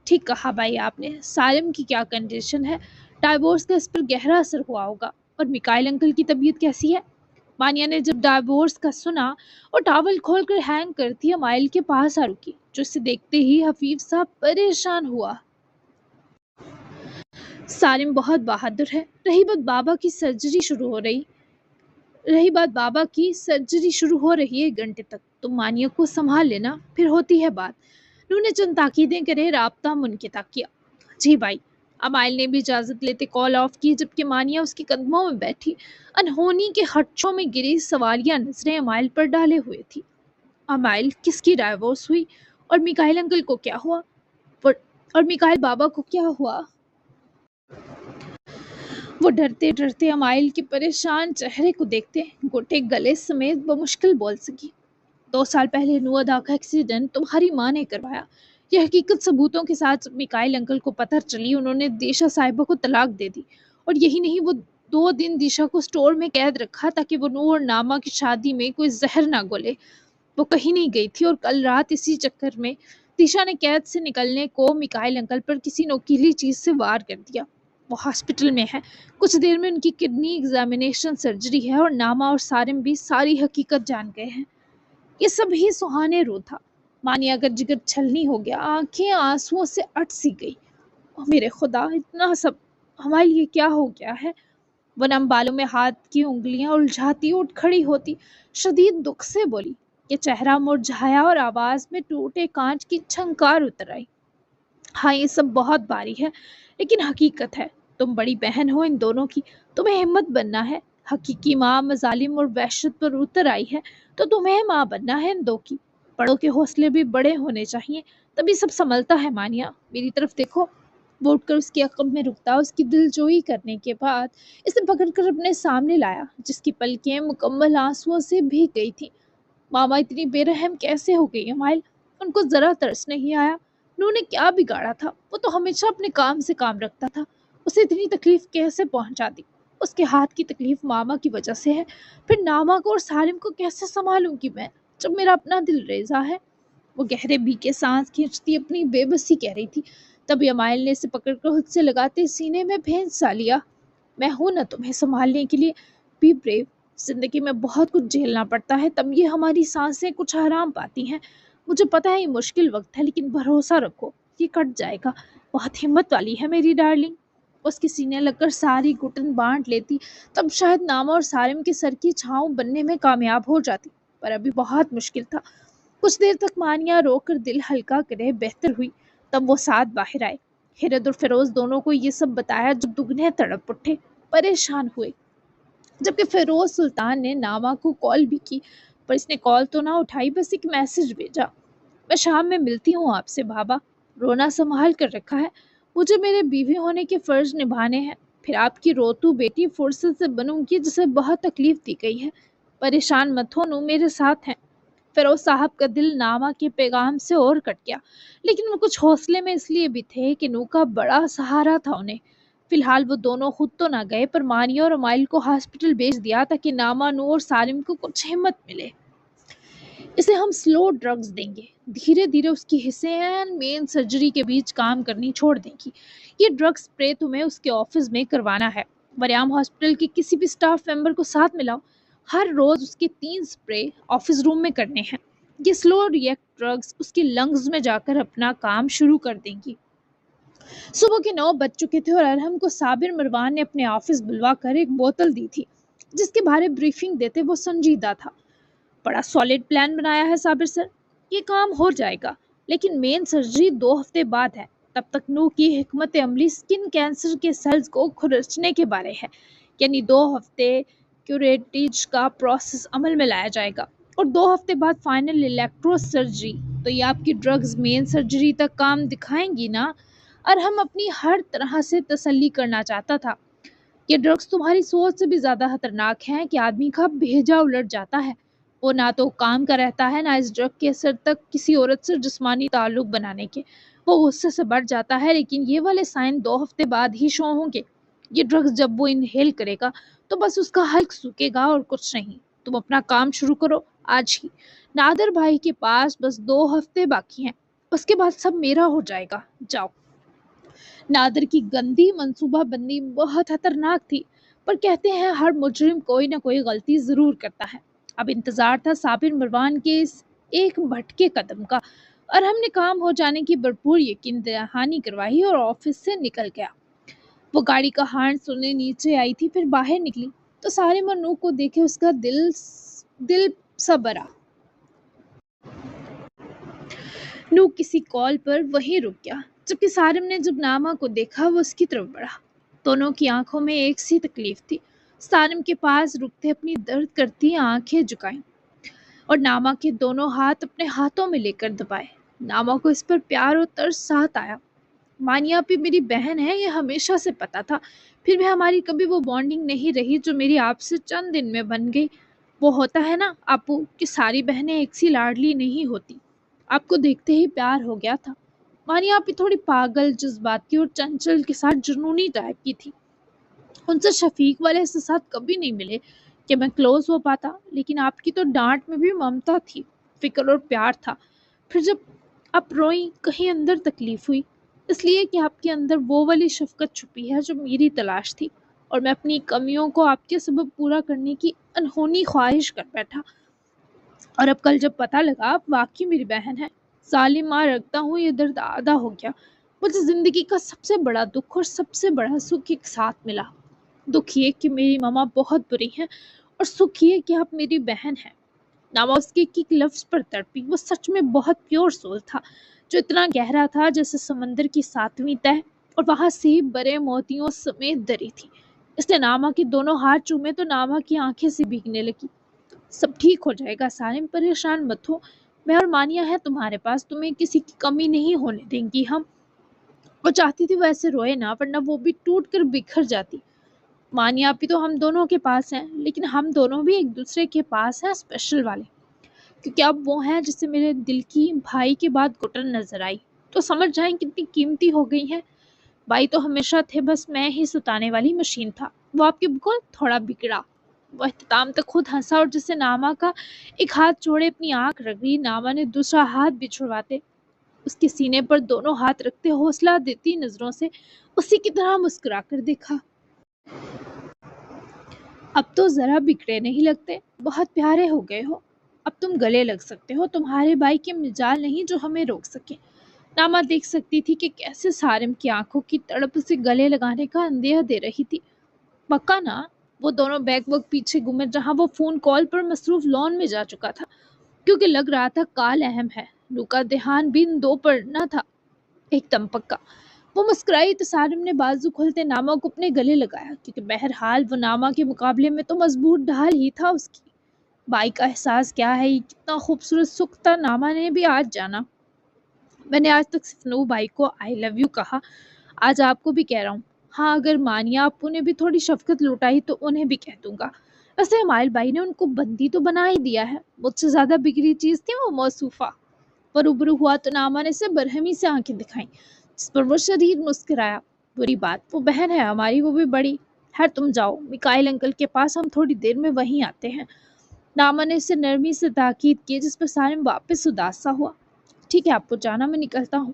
ٹھیک کہا بھائی آپ نے، سالم کی کیا کنڈیشن ہے؟ ڈائیورس کا اس پر گہرا اثر ہوا ہوگا۔ اور میکائل انکل کی طبیعت کیسی ہے؟ مانیہ نے جب ڈائیورس کا سنا اور ٹاول کھول کر ہینگ کرتی امائل کے پاس آ رکی، جو اسے دیکھتے ہی حفیظ صاحب پریشان ہوا۔ سالم بہت بہادر ہے۔ رہی بات بابا کی سرجری شروع ہو رہی ہے 1 گھنٹے تک، تم مانیہ کو سنبھال لینا، پھر ہوتی ہے بات۔ نو نے چند تاکیدیں کرے رابطہ منقطع کیا۔ جی بھائی۔ امائل نے بھی اجازت لیتے کال آف کی، جبکہ مانیہ اس کے قدموں میں بیٹھی انہونی کے خدشوں میں گری سوالیہ نظریں امائل پر ڈالے ہوئے تھی۔ امائل، کس کی ڈائیورس ہوئی اور میکائل انکل کو کیا ہوا؟ और मिकाइल बाबा को क्या हुआ؟ वो डरते डरते अमाइल के परेशान चेहरे को देखते घुटे गले समेत बमुश्किल बोल सकी, 2 साल पहले नुअदा का एक्सीडेंट तुम्हारी माँ ने करवाया। यह हकीकत सबूतों के साथ मिकाइल अंकल को पता चली, उन्होंने दिशा साहिबा को तलाक दे दी। और यही नहीं, वो 2 दिन दिशा को स्टोर में कैद रखा ताकि वो नूर और नामा की शादी में कोई जहर ना घोले। वो कहीं नहीं गई थी और कल रात इसी चक्कर में दिशा ने कैद से निकलने को मिकाइल अंकल पर किसी नोकीली चीज से वार कर दिया। वो हॉस्पिटल में है, कुछ देर में उनकी किडनी एग्जामिनेशन सर्जरी है और नामा और सारिम भी सारी हकीकत जान गए हैं। ये सब ही सुहाने रो था। मानिया का जिगर छलनी हो गया, आंखें आंसुओं से अट सी गई। ओ मेरे खुदा, इतना सब हमारे लिए क्या हो गया है? वो नम बालों में हाथ की उंगलियां उलझाती उठ खड़ी होती, शदीद दुख से बोली। ये चेहरा मुरझाया और आवाज में टूटे कांच की छंकार उतर आई। हाँ, ये सब बहुत भारी है, लेकिन हकीकत है। तुम बड़ी बहन हो इन दोनों की, तुम्हें हिम्मत बनना है। हकीकी माँ मजालिम और वहशत पर उतर आई है, तो तुम्हें माँ बनना है इन दो की। बड़ों के हौसले भी बड़े होने चाहिए, तभी सब संभलता है। मानिया, मेरी तरफ देखो। वो उठकर उसकी अकब में रुकता, उसकी दिलजोई करने के बाद इसे पकड़कर अपने सामने लाया, जिसकी पलकें मुकम्मल आंसुओं से भीग गई थी। मामा इतनी बेरहम कैसे हो गई अमाइल? उनको जरा तरस नहीं आया? उन्होंने क्या बिगाड़ा था? वो तो हमेशा अपने काम से काम रखता था, उसे इतनी तकलीफ कैसे पहुंचा दी? उसके हाथ की तकलीफ मामा की वजह से है, फिर नामा को और सालिम को कैसे संभालूंगी मैं, जब मेरा अपना दिल रेजा है? वो गहरे भीगे सांस खींचती अपनी बेबसी कह रही थी। तभी अमाइल ने इसे पकड़कर खुद से लगाते सीने में भेंच सा लिया। मैं हूं ना तुम्हें संभालने के लिए। Be brave. जिंदगी में बहुत कुछ झेलना पड़ता है, तब ये हमारी सांसें कुछ आराम पाती हैं। मुझे पता है ये मुश्किल वक्त है, लेकिन भरोसा रखो, ये कट जाएगा। बहुत हिम्मत वाली है मेरी डार्लिंग। उसके सीने लगकर सारी घुटन बांट लेती, तब शायद नामा और सारिम के सर की छांव बनने में कामयाब हो जाती। पर अभी बहुत मुश्किल था। कुछ देर तक मानिया रोकर दिल हल्का करे बेहतर हुई। तब वो साथ बाहर आए। हिरद और फिरोज दोनों को ये सब बताया, जब दुगने तड़प उठे, परेशान हुए। जबकि फिरोज सुल्तान ने नामा को कॉल भी की, पर इसने कॉल तो ना उठाई, बस एक मैसेज भेजा। मैं शाम में मिलती हूँ आपसे बाबा। रोना संभाल कर रखा है, मुझे मेरे बीवी होने के फर्ज निभाने हैं। फिर आपकी रोतू बेटी फुर्सत से बनूंगी, जिसे बहुत तकलीफ दी गई है। परेशान मत हो, नू मेरे साथ हैं। फिरोज साहब का दिल नामा के पैगाम से और कट गया, लेकिन वो कुछ हौसले में इसलिए भी थे कि नू का बड़ा सहारा था उन्हें। फिलहाल वो दोनों खुद तो ना गए, पर मानिया और अमाइल को हॉस्पिटल भेज दिया ताकि नामा, नू और सालिम को कुछ हिम्मत मिले। इसे हम स्लो ड्रग्स देंगे, धीरे धीरे उसकी हिस्से मेन सर्जरी के बीच काम करनी छोड़ देंगी। ये ड्रग स्प्रे तुम्हें उसके ऑफिस में करवाना है। मरियाम हॉस्पिटल के किसी भी स्टाफ मेंबर को साथ मिलाओ। हर रोज उसके 3 स्प्रे ऑफिस रूम में करने हैं। ये स्लो रिएक्ट ड्रग्स उसके लंग्स में जाकर अपना काम शुरू कर देंगी। सुबह के 9 बज चुके थे और अरहम को साबिर मरवान ने अपने ऑफिस बुलवा कर एक बोतल दी थी, जिसके बारे ब्रीफिंग देते वो संजीदा था। बड़ा सॉलिड प्लान बनाया है साबिर सर, ये काम हो जाएगा, लेकिन मेन सर्जरी 2 हफ्ते बाद है। तब तक नू की हिकमत अमली स्किन कैंसर के सेल्स को खुरचने के बारे है, यानी 2 हफ्ते क्यूरेटिज का प्रोसेस अमल में लाया जाएगा और 2 हफ्ते बाद फाइनल इलेक्ट्रो सर्जरी। तो ये आपकी ड्रग्स मेन सर्जरी तक काम दिखाएंगी ना? और हम अपनी हर तरह से तसल्ली करना चाहता था। ये ड्रग्स तुम्हारी सोच से भी ज्यादा खतरनाक हैं कि आदमी का भेजा उलट जाता है। वो ना तो काम का रहता है, ना इस ड्रग के असर तक किसी औरत से जिस्मानी ताल्लुक बनाने के। वो गुस्से से बढ़ जाता है, लेकिन ये वाले साइन 2 हफ्ते बाद ही शो होंगे। ये ड्रग्स जब वो इनहेल करेगा, तो बस उसका हल्क सूखेगा और कुछ नहीं। तुम अपना काम शुरू करो आज ही। नादर भाई के पास बस 2 हफ्ते बाकी हैं, उसके बाद सब मेरा हो जाएगा। जाओ। नादर की गंदी मंसूबाबंदी बहुत खतरनाक थी, पर कहते हैं हर मुजरिम कोई ना कोई गलती जरूर करता है। अब इंतजार था साबिर मरवान के इस एक भटके कदम का, और हमने काम हो जाने की भरपूर यकीन दहानी करवाई और ऑफिस से निकल गया। वो गाड़ी का हॉर्न सुनने नीचे आई थी, फिर बाहर निकली तो सारे मन्नू को देखे उसका दिल सा भरा। नू किसी कॉल पर वहीं रुक गया, जबकि सारिम ने जब नामा को देखा वो उसकी तरफ बढ़ा। दोनों की आंखों में एक सी तकलीफ थी। सारिम के पास रुकते अपनी दर्द करती आंखें झुकाईं और नामा के दोनों हाथ अपने हाथों में लेकर दबाए। नामा को इस पर प्यार और तरस साथ आया। مانیہ بھی میری بہن ہے، یہ ہمیشہ سے پتا تھا، پھر بھی ہماری کبھی وہ بانڈنگ نہیں رہی جو میری آپ سے چند دن میں بن گئی۔ وہ ہوتا ہے نا آپو کہ ساری بہنیں ایک سی لاڈلی نہیں ہوتی۔ آپ کو دیکھتے ہی پیار ہو گیا تھا۔ مانیہ بھی تھوڑی پاگل، جذباتی اور چنچل کے ساتھ جنونی ٹائپ کی تھی۔ ان سے شفیق والے سے ساتھ کبھی نہیں ملے کہ میں کلوز ہو پاتا، لیکن آپ کی تو ڈانٹ میں بھی ممتا تھی، فکر اور پیار تھا۔ پھر جب آپ روئیں کہیں اندر تکلیف ہوئی، اس لیے کہ آپ کے اندر وہ والی شفقت چھپی ہے جو میری تلاش تھی، اور میں اپنی کمیوں کو آپ کے سبب پورا کرنے کی انہونی خواہش کر بیٹھا۔ اور اب کل جب پتہ لگا آپ واقعی میری بہن ہے، ظالم ماں رکھتا ہوں یہ درد آدھا ہو گیا۔ مجھے زندگی کا سب سے بڑا دکھ اور سب سے بڑا سکھ ایک ساتھ ملا۔ دکھ یہ کہ میری ماما بہت بری ہیں، اور سکھ یہ کہ آپ میری بہن ہیں۔ ناما اس کے ایک ایک لفظ پر تڑپی۔ وہ سچ میں بہت پیور سول تھا، جو اتنا گہرا تھا جیسے سمندر کی 7ویں تہہ، اور وہاں سے بڑے موتیوں سمیت دری تھی۔ اس نے ناما کے دونوں ہاتھ چومے تو ناما کی آنکھیں سے بھیگنے لگی۔ سب ٹھیک ہو جائے گا سالم، پریشان مت ہو، میں اور مانیہ ہے تمہارے پاس، تمہیں کسی کی کمی نہیں ہونے دیں گی ہم۔ وہ چاہتی تھی وہ ایسے روئے نہ، ورنہ وہ بھی ٹوٹ کر بکھر جاتی۔ مانیہ بھی تو ہم دونوں کے پاس ہیں، لیکن ہم دونوں بھی ایک دوسرے کے پاس ہیں اسپیشل والے، کیونکہ اب وہ ہیں جسے میرے دل کی بھائی کے بعد گھٹن نظر آئی تو سمجھ جائیں کتنی قیمتی ہو گئی ہیں۔ بھائی تو ہمیشہ تھے، بس میں ہی ستانے والی مشین تھا۔ وہ آپ کے بالکل تھوڑا بگڑا۔ وہ اختتام تک خود ہنسا، اور جسے ناما کا ایک ہاتھ چھوڑے اپنی آنکھ رگڑی، ناما نے دوسرا ہاتھ بھی چھڑواتے اس کے سینے پر دونوں ہاتھ رکھتے حوصلہ دیتی نظروں سے اسی کی طرح مسکرا کر دیکھا۔ اب تو ذرا بگڑے نہیں لگتے، بہت پیارے ہو گئے ہو، اب تم گلے لگ سکتے ہو، تمہارے بھائی کے مجال نہیں جو ہمیں روک سکے۔ ناما دیکھ سکتی تھی کہ کیسے سارم کی آنکھوں کی تڑپ سے گلے لگانے کا اندیہ دے رہی تھی۔ پکا نا؟ وہ دونوں بیک وقت پیچھے گھومے جہاں وہ فون کال پر مصروف لان میں جا چکا تھا، کیونکہ لگ رہا تھا کال اہم ہے۔ نو کا دھیان بھی ان دو پر نہ تھا، ایک دم پکا۔ وہ مسکرائی تو سارم نے بازو کھولتے ناما کو اپنے گلے لگایا، کیونکہ بہرحال وہ ناما کے مقابلے میں تو مضبوط ڈھال ہی تھا اس کی۔ بائی کا احساس کیا ہے، یہ کتنا خوبصورت سکھ تھا، ناما نے بھی آج جانا۔ میں نے آج تک صرف نو بھائی کو آئی لو یو کہا، آج آپ کو بھی کہہ رہا ہوں۔ ہاں، اگر مانیہ آپو نے بھی تھوڑی شفقت لوٹائی تو انہیں بھی کہہ دوں گا۔ ویسے ہمائل بھائی نے ان کو بندی تو بنا ہی دیا ہے، مجھ سے زیادہ بگڑی چیز تھی وہ موصوفہ۔ وہ روبرو ہوا تو ناما نے اسے برہمی سے آنکھیں دکھائیں، جس پر وہ شدید مسکرایا۔ بری بات، وہ بہن ہے ہماری، وہ بھی بڑی۔ خیر تم جاؤ میکائل انکل کے پاس، ہم تھوڑی دیر میں وہیں آتے ہیں۔ ناما نے اسے نرمی سے تاکید کی، جس پر سالم واپس اداس سا ہوا۔ ٹھیک ہے آپ کو جانا، میں نکلتا ہوں۔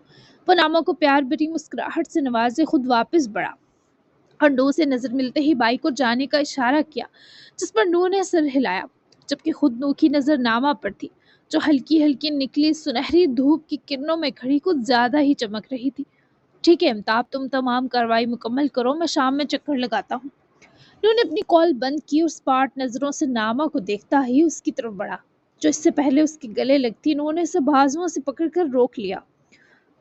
وہ ناما کو پیار بھری مسکراہٹ سے نوازے خود واپس بڑھا، اور نو سے نظر ملتے ہی بھائی کو جانے کا اشارہ کیا، جس پر نو نے سر ہلایا، جبکہ خود نو کی نظر ناما پر تھی، جو ہلکی ہلکی نکلی سنہری دھوپ کی کرنوں میں کھڑی کچھ زیادہ ہی چمک رہی تھی۔ ٹھیک ہے امتاب، تم تمام کارروائی مکمل کرو، میں شام میں چکر لگاتا ہوں۔ نو نے اپنی کال بند کی اور سپاٹ نظروں سے ناما کو دیکھتا ہی اس کی طرف بڑھا، جو اس سے پہلے اس کے گلے لگتی نو نے اسے بازوؤں سے پکڑ کر روک لیا۔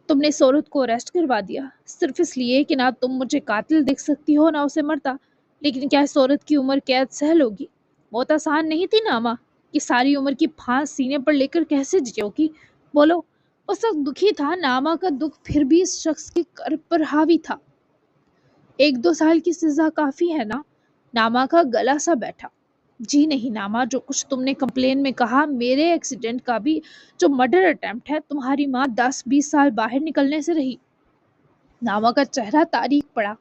تم نے اس عورت کو اریسٹ کروا دیا صرف اس لیے کہ نہ تم مجھے قاتل دیکھ سکتی ہو نہ اسے مرتا، لیکن کیا اس عورت کی عمر قید سہل ہوگی؟ موت آسان نہیں تھی ناما، کہ ساری عمر کی پھانس سینے پر لے کر کیسے جیو گی؟ بولو۔ اس وقت دکھی تھا ناما کا دکھ پھر بھی اس شخص کے قرب پر حاوی تھا۔ 1-2 سال کی سزا کافی ہے نا؟ ناما کا گلا سا بیٹھا۔ جی نہیں ناما، جو کچھ تم نے کمپلین میں کہا، میرے ایکسیڈنٹ کا بھی جو مرڈر اٹیمپٹ ہے، تمہاری ماں 10-20 سال باہر نکلنے سے رہی۔ ناما کا چہرہ تاریک پڑا۔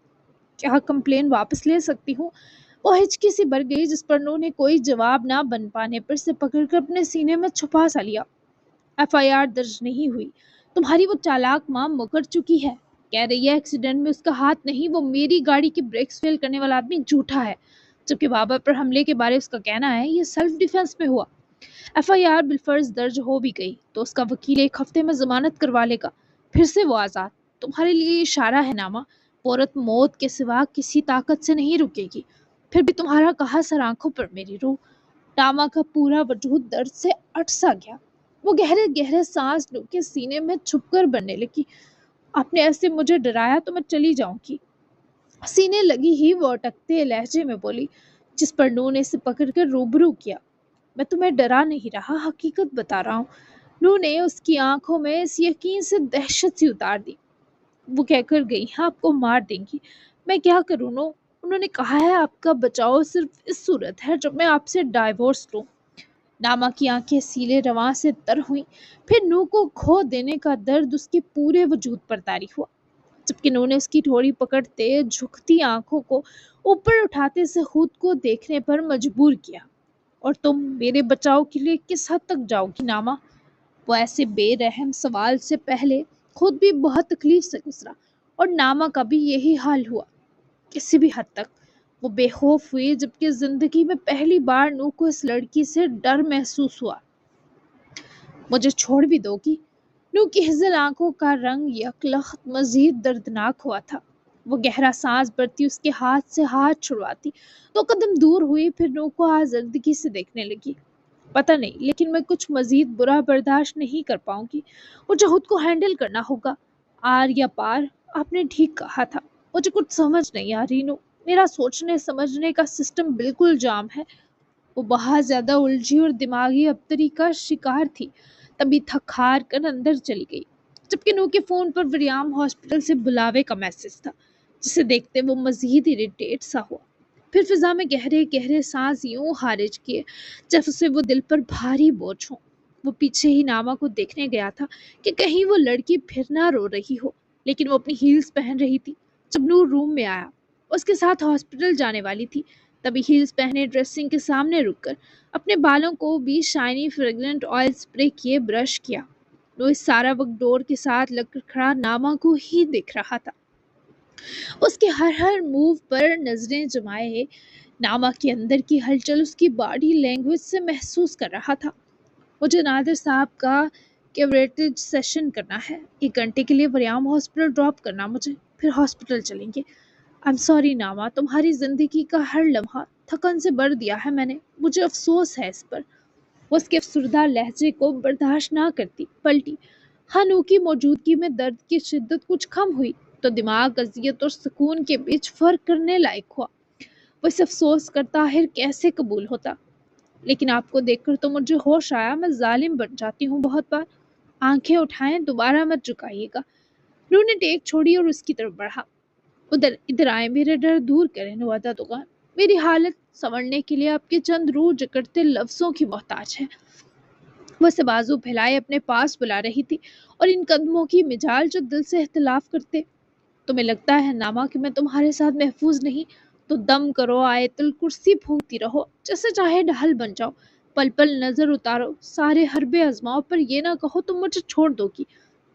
کیا کمپلین واپس لے سکتی ہوں؟ وہ ہچکی سی بھر گئی، جس پر انہوں نے کوئی جواب نہ بن پانے پر سے پکڑ کر اپنے سینے میں چھپا سا لیا۔ FIR درج نہیں ہوئی، تمہاری وہ چالاک ماں مکر چکی ہے، کہہ رہی ہے ایکسیڈنٹ میں اس کا ہاتھ نہیں، وہ میری گاڑی کی بریکس فیل کرنے والا آدمی جھوٹا ہے، جبکہ بابا پر حملے کے بارے اس کا کہنا ہے یہ سیلف ڈیفenس میں ہوا۔ FIR بالفرض درج ہو بھی گئی تو اس کا وکیل 1 ہفتے میں ضمانت کروا لے گا، پھر سے وہ آزاد۔ تمہارے لیے یہ اشارہ ہے ناما، وہ عورت موت کے سوا کسی طاقت سے نہیں رکے گی، پھر بھی تمہارا کہا سر آنکھوں پر میری روح۔ ناما کا پورا وجود درد سے اٹ سا گیا، وہ گہرے گہرے سانس لو کے سینے میں چھپ کر بننے لگی۔ آپ نے ایسے مجھے ڈرایا تو میں چلی جاؤں گی۔ سینے لگی ہی وہ اٹکتے لہجے میں بولی، جس پر نو نے اسے پکڑ کر روبرو کیا۔ میں تمہیں ڈرا نہیں رہا، حقیقت بتا رہا ہوں۔ نو نے اس کی آنکھوں میں اس یقین سے دہشت سی اتار دی۔ وہ کہہ کر گئی ہیں آپ کو مار دیں گی۔ میں کیا کروں نو؟ انہوں نے کہا ہے آپ کا بچاؤ صرف اس صورت ہے جب میں آپ سے ڈائیورس لوں۔ ناما کی آنکھیں سیلے رواں سے تر ہوئیں، پھر نو کو کھو دینے کا درد اس کے پورے وجود پر طاری ہوا، جبکہ نو نے اس کی ٹھوڑی پکڑتے جھکتی آنکھوں کو اوپر اٹھاتے سے خود کو دیکھنے پر مجبور کیا۔ اور تم میرے بچاؤ کے لیے کس حد تک جاؤ گی ناما؟ وہ ایسے بے رحم سوال سے پہلے خود بھی بہت تکلیف سے گزرا، اور ناما کا بھی یہی حال ہوا کسی بھی حد تک۔ وہ بے خوف ہوئی جبکہ زندگی میں پہلی بار نو کو اس لڑکی سے ڈر محسوس ہوا۔ مجھے چھوڑ بھی دو گی؟ نو کی ہزل آنکھوں کا رنگ یکلخت مزید دردناک ہوا تھا۔ وہ گہرا سانس بھرتی اس کے ہاتھ سے ہاتھ چھڑواتی، دو قدم دور ہوئی، پھر نو کو آزردگی سے دیکھنے لگی۔ پتہ نہیں، لیکن میں کچھ مزید برا برداشت نہیں کر پاؤں گی۔ مجھے خود کو ہینڈل کرنا ہوگا۔ آر یا پار، آپ نے ٹھیک کہا تھا۔ مجھے کچھ سمجھ نہیں آ رہی نو، میرا سوچنے سمجھنے کا سسٹم بالکل جام ہے۔ وہ بہت زیادہ الجھی اور دماغی ابتری کا شکار تھی، تبھی تھک ہار کر اندر چلی گئی، جبکہ نو کے فون پر وریام ہاسپٹل سے بلاوے کا میسج تھا، جسے دیکھتے وہ مزید اریٹیٹ سا ہوا۔ پھر فضا میں گہرے گہرے سانس یوں خارج کیے جیسے وہ دل پر بھاری بوجھ ہوں۔ وہ پیچھے ہی ناما کو دیکھنے گیا تھا کہ کہیں وہ لڑکی پھر نہ رو رہی ہو، لیکن وہ اپنی ہیلز پہن رہی تھی۔ جب نور روم میں آیا، اس کے ساتھ ہاسپٹل جانے والی تھی، تبھی ہیلز پہنے ڈریسنگ کے سامنے رک کر اپنے بالوں کو بھی شائنی فریگرنٹ آئل سپرے کیے برش کیا۔ وہ اس سارا وقت ڈور کے ساتھ لگ کر کھڑا ناما کو ہی دیکھ رہا تھا، اس کے ہر موو پر نظریں جمائے ناما کے اندر کی ہلچل اس کی باڈی لینگویج سے محسوس کر رہا تھا۔ مجھے نادر صاحب کا کیوریٹیج سیشن کرنا ہے، 1 گھنٹے کے لیے وریام ہاسپٹل ڈراپ کرنا مجھے، پھر ہاسپٹل چلیں گے۔ I'm sorry ناما، تمہاری زندگی کا ہر لمحہ تھکن سے بھر دیا ہے میں نے، مجھے افسوس ہے اس پر۔ وہ اس کے افسردہ لہجے کو برداشت نہ کرتی پلٹی۔ ہنو کی موجودگی میں درد کی شدت کچھ کم ہوئی تو دماغ اذیت اور سکون کے بیچ فرق کرنے لائق ہوا۔ وہ اس افسوس کا طاہر کیسے قبول ہوتا؟ لیکن آپ کو دیکھ کر تو مجھے ہوش آیا میں ظالم بن جاتی ہوں بہت بار۔ آنکھیں اٹھائیں، دوبارہ مت جھکائیے گا۔ نور نے ٹیک چھوڑی اور اس کی طرف بڑھا۔ ادھر آئے، میرے ڈر دور کریں نوادا دگان۔ میری حالت سنورنے کے لیے آپ کے چند روح جکڑتے لفظوں کی محتاج ہے۔ وہ سے بازو پھیلائے اپنے پاس بلا رہی تھی، اور ان قدموں کی مجال جو دل سے اختلاف کرتے۔ تمہیں لگتا ہے ناما کہ میں تمہارے ساتھ محفوظ نہیں؟ تو دم کرو، آیت الکرسی پھونکتی رہو، جیسے چاہے ڈھال بن جاؤ، پل پل نظر اتارو، سارے حربے آزماؤ، پر یہ نہ کہو تم مجھے چھوڑ دو گی۔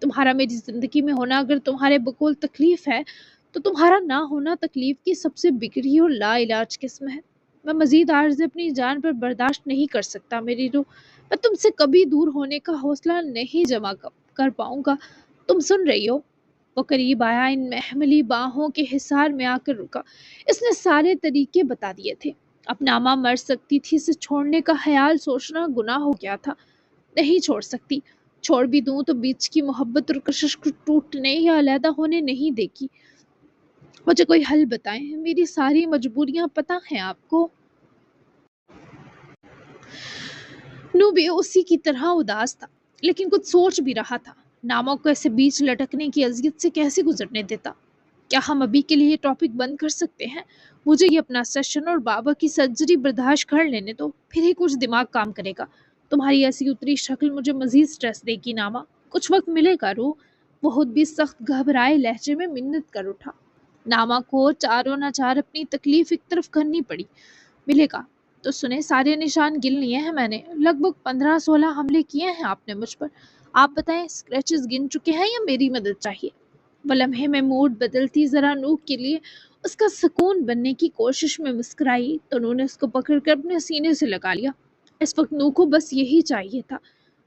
تمہارا میری زندگی میں ہونا اگر تمہارے بقول تکلیف ہے، تو تمہارا نہ ہونا تکلیف کی سب سے بگڑی اور لا علاج قسم ہے۔ میں مزید عارض اپنی جان پر برداشت نہیں کر سکتا میری روح، میں تم سے کبھی دور ہونے کا حوصلہ نہیں جمع کر پاؤں گا۔ تم سن رہی ہو؟ وہ قریب آیا، ان محملی باہوں کے حصار میں آ کر رکا۔ اس نے سارے طریقے بتا دیے تھے۔ اب ناما مر سکتی تھی، اسے چھوڑنے کا خیال سوچنا گناہ ہو گیا تھا۔ نہیں چھوڑ سکتی، چھوڑ بھی دوں تو بیچ کی محبت اور کشش کو ٹوٹنے یا علیحدہ ہونے نہیں دے گی۔ مجھے کوئی حل بتائیں، میری ساری مجبوریاں پتہ ہیں آپ کو۔ نو بھی اسی کی طرح اداس تھا، لیکن کچھ سوچ بھی رہا تھا۔ ناموں کو ایسے بیچ لٹکنے کی اذیت سے کیسے گزرنے دیتا؟ کیا ہم ابھی کے لیے یہ ٹاپک بند کر سکتے ہیں؟ مجھے یہ اپنا سیشن اور بابا کی سرجری برداشت کر لینے دو، پھر ہی کچھ دماغ کام کرے گا۔ تمہاری ایسی اتری شکل مجھے مزید سٹریس دے گی ناما، کچھ وقت ملے گا روح۔ وہ خود بھی سخت گھبرائے لہجے میں منت کر اٹھا۔ ناما کو چاروں نہ چار اپنی تکلیف ایک طرف کرنی پڑی۔ ملے گا تو سنے، سارے نشان گن لیے ہیں میں نے، لگ بھگ 15-16 حملے کیے ہیں آپ نے مجھ پر۔ آپ بتائیں، اسکریچز گن چکے ہیں یا میری مدد چاہیے؟ وہ لمحے میں موڈ بدلتی ذرا نو کے لیے اس کا سکون بننے کی کوشش میں مسکرائی تو نو نے اس کو پکڑ کر اپنے سینے سے لگا لیا۔ اس وقت نو کو بس یہی چاہیے تھا،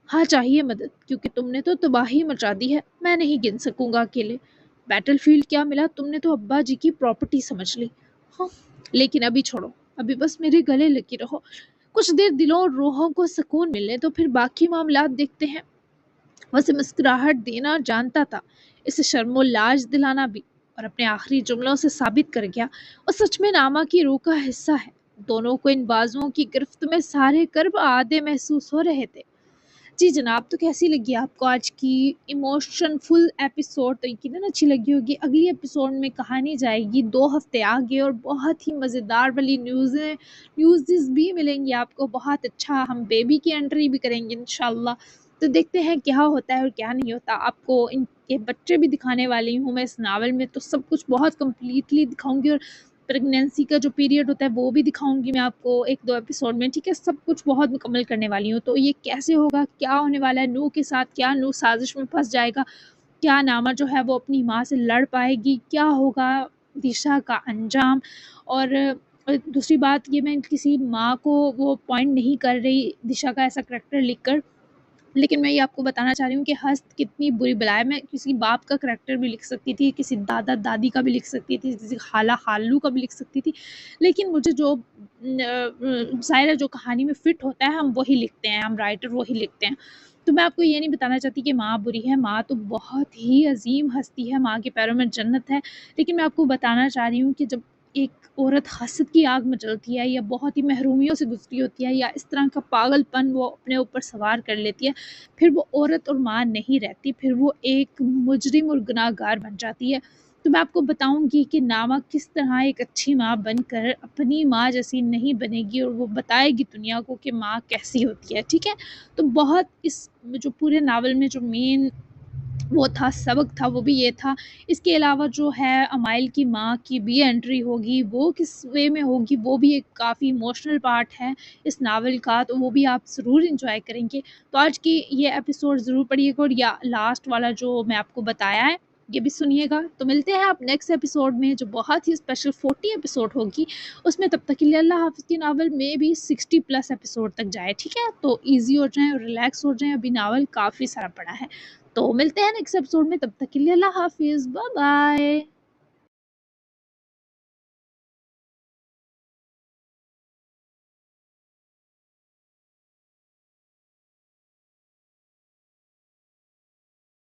ہاں چاہیے مدد، کیونکہ تم نے تو تباہی مچا دی ہے، میں نہیں گن سکوں گا اکیلے۔ بیٹل فیلڈ کیا ملا، تم نے تو ابا جی کی پراپرٹی سمجھ لی۔ ہاں، لیکن ابھی چھوڑو، ابھی بس میرے گلے لگی رہو، کچھ دیر دلوں اور روحوں کو سکون ملنے تو پھر باقی معاملات دیکھتے ہیں۔ ویسے مسکراہٹ دینا جانتا تھا، اسے شرم و لاج دلانا بھی، اور اپنے آخری جملوں سے ثابت کر گیا وہ سچ میں ناما کی روح کا حصہ ہے۔ دونوں کو ان بازوؤں کی گرفت میں سارے کرب آدھے محسوس ہو رہے تھے، जी जनाब, तो कैसी लगी आपको आज की इमोशन फुल एपिसोड? तो यकीनन अच्छी लगी होगी। अगली एपिसोड में कहानी जाएगी 2 हफ्ते आगे और बहुत ही मज़ेदार वाली न्यूज़ेस भी मिलेंगी आपको। बहुत अच्छा हम बेबी की एंट्री भी करेंगे इंशाल्लाह। तो देखते हैं क्या होता है और क्या नहीं होता। आपको इनके बच्चे भी दिखाने वाली हूँ मैं इस नावल में, तो सब कुछ बहुत कंप्लीटली दिखाऊँगी और प्रेगनेंसी का जो पीरियड होता है वो भी दिखाऊँगी मैं आपको 1-2 एपिसोड में, ठीक है? सब कुछ बहुत मुकम्मल करने वाली हूँ। तो ये कैसे होगा, क्या होने वाला है नूह के साथ, क्या नूह साज़िश में फँस जाएगा, क्या नामा जो है वो अपनी माँ से लड़ पाएगी, क्या होगा दिशा का अंजाम। और दूसरी बात ये, मैं किसी माँ को वो पॉइंट नहीं कर रही दिशा का ऐसा करैक्टर लिखकर, लेकिन मैं ये आपको बताना चाह रही हूँ कि हस्त कितनी बुरी बला है। मैं किसी बाप का करैक्टर भी लिख सकती थी, किसी दादा-दादी का भी लिख सकती थी, किसी खाला-खालू का भी लिख सकती थी। लेकिन मुझे जो ज़ाहिर है जो कहानी में फ़िट होता है हम वही लिखते हैं, हम राइटर वही लिखते हैं। तो मैं आपको ये नहीं बताना चाहती कि माँ बुरी है, माँ तो बहुत ही अज़ीम हस्ती है, माँ के पैरों में जन्नत है। लेकिन मैं आपको बताना चाह रही हूँ कि जब एक औरत हसद की आग में जलती है या बहुत ही महरूमियों से गुज़री होती है या इस तरह का पागलपन वो अपने ऊपर सवार कर लेती है, फिर वो औरत और माँ नहीं रहती, फिर वो एक मुजरिम और गुनहगार बन जाती है। तो मैं आपको बताऊँगी कि नामा किस तरह एक अच्छी माँ बनकर अपनी माँ जैसी नहीं बनेगी और वो बताएगी दुनिया को कि माँ कैसी होती है, ठीक है? तो बहुत इस जो पूरे नावल में जो मेन वो था, सबक था, वो भी ये था। इसके अलावा जो है अमाइल की माँ की भी एंट्री होगी, वो किस वे में होगी, वो भी एक काफ़ी इमोशनल पार्ट है इस नावल का, तो वो भी आप ज़रूर एन्जॉय करेंगे। तो आज की ये एपिसोड ज़रूर पढ़िएगा और या लास्ट वाला जो मैं आपको बताया है, ये भी सुनिएगा। तो मिलते हैं आप नेक्स्ट एपिसोड में जो बहुत ही स्पेशल 40 एपिसोड होगी, उसमें। तब तक के लिए अल्लाह हाफ़िज़। की नावल में भी 60 प्लस एपिसोड तक जाए, ठीक है? तो ईज़ी हो जाएँ और रिलैक्स हो जाएँ, अभी नावल काफ़ी सारा पड़ा है। तो मिलते हैं नेक्स्ट एपिसोड में, तब तक के लिए अल्लाह हाफ़िज़, बाय बाय।